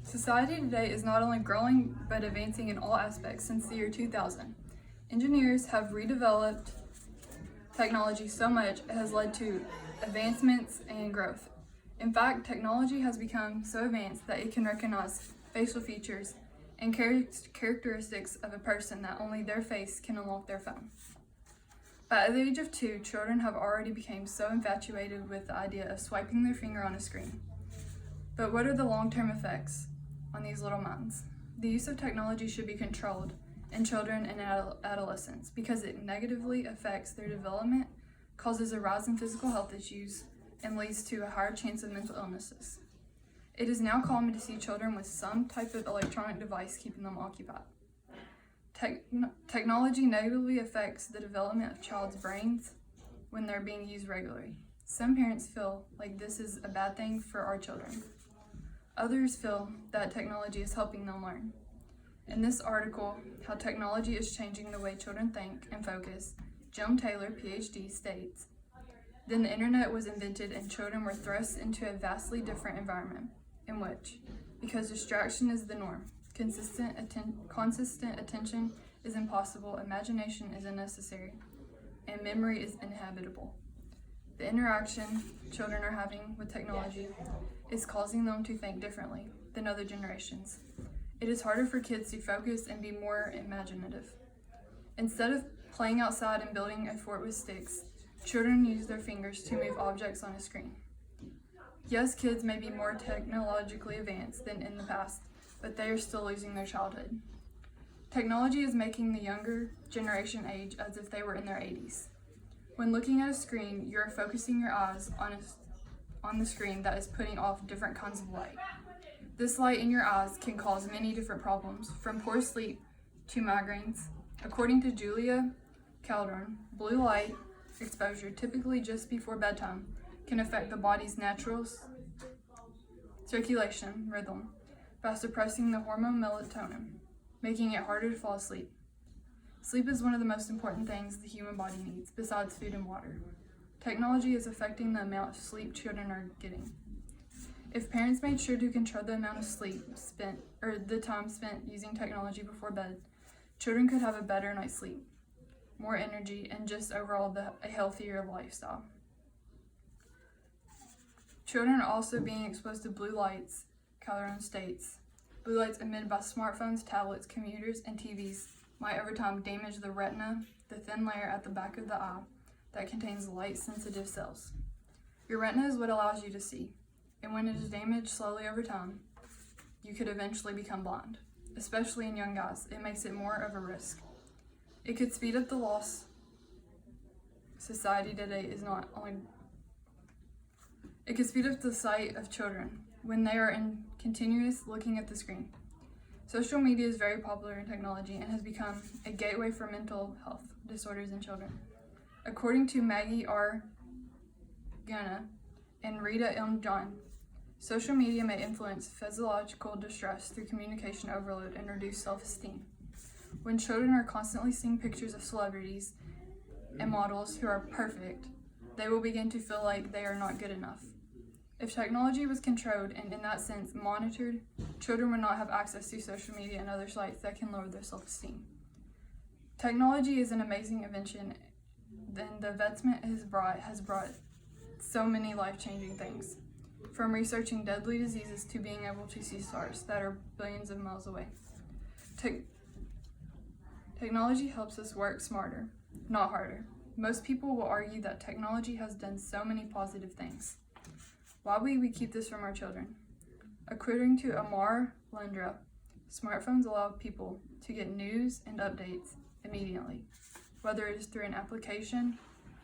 Society today is not only growing but advancing in all aspects since the year 2000. Engineers have redeveloped technology so much it has led to advancements and growth. In fact, technology has become so advanced that it can recognize facial features and characteristics of a person that only their face can unlock their phone. By the age of 2, children have already become so infatuated with the idea of swiping their finger on a screen. But what are the long-term effects on these little minds? The use of technology should be controlled in children and adolescents because it negatively affects their development, causes a rise in physical health issues, and leads to a higher chance of mental illnesses. It is now common to see children with some type of electronic device keeping them occupied. Technology negatively affects the development of child's brains when they're being used regularly. Some parents feel like this is a bad thing for our children. Others feel that technology is helping them learn. In this article, How Technology is Changing the Way Children Think and Focus, Jim Taylor, PhD, states, then the internet was invented and children were thrust into a vastly different environment in which, because distraction is the norm, consistent attention is impossible, imagination is unnecessary, and memory is inhabitable. The interaction children are having with technology is causing them to think differently than other generations. It is harder for kids to focus and be more imaginative. Instead of playing outside and building a fort with sticks, children use their fingers to move objects on a screen. Yes, kids may be more technologically advanced than in the past, but they are still losing their childhood. Technology is making the younger generation age as if they were in their 80s. When looking at a screen, you are focusing your eyes on the screen that is putting off different kinds of light. This light in your eyes can cause many different problems, from poor sleep to migraines. According to Julia Calderon, blue light exposure, typically just before bedtime, can affect the body's natural circulation rhythm by suppressing the hormone melatonin, making it harder to fall asleep. Sleep is one of the most important things the human body needs, besides food and water. Technology is affecting the amount of sleep children are getting. If parents made sure to control the amount of sleep spent, or the time spent using technology before bed, children could have a better night's sleep, more energy, and just overall a healthier lifestyle. Children are also being exposed to blue lights, Calderon states. Blue lights emitted by smartphones, tablets, computers, and TVs might over time damage the retina, the thin layer at the back of the eye that contains light-sensitive cells. Your retina is what allows you to see, and when it is damaged slowly over time, you could eventually become blind. Especially in young guys, it makes it more of a risk. It could speed up the loss. Society today is not only. It could speed up the sight of children when they are in continuous looking at the screen. Social media is very popular in technology and has become a gateway for mental health disorders in children. According to Maggie R. Gunna and Rita M. John, social media may influence physiological distress through communication overload and reduce self-esteem. When children are constantly seeing pictures of celebrities and models who are perfect, they will begin to feel like they are not good enough. If technology was controlled and in that sense monitored, children would not have access to social media and other sites that can lower their self-esteem. Technology is an amazing invention, and the advancement has brought so many life-changing things, from researching deadly diseases to being able to see stars that are billions of miles away. Technology helps us work smarter, not harder. Most people will argue that technology has done so many positive things. Why would we keep this from our children? According to Amar Lundra, smartphones allow people to get news and updates immediately, whether it is through an application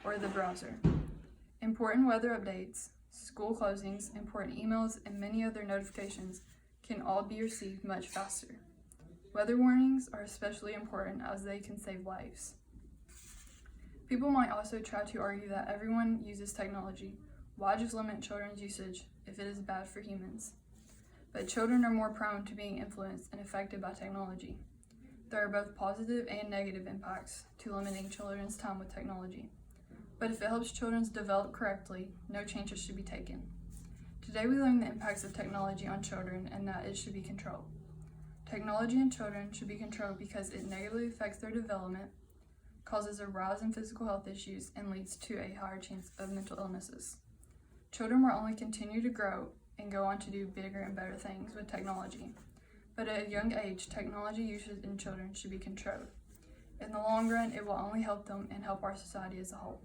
or the browser. Important weather updates, school closings, important emails, and many other notifications can all be received much faster. Weather warnings are especially important as they can save lives. People might also try to argue that everyone uses technology. Why just limit children's usage if it is bad for humans? But children are more prone to being influenced and affected by technology. There are both positive and negative impacts to limiting children's time with technology. But if it helps children develop correctly, no changes should be taken. To Today we learned the impacts of technology on children and that it should be controlled. Technology in children should be controlled because it negatively affects their development, causes a rise in physical health issues, and leads to a higher chance of mental illnesses. Children will only continue to grow and go on to do bigger and better things with technology. But at a young age, technology usage in children should be controlled. In the long run, it will only help them and help our society as a whole.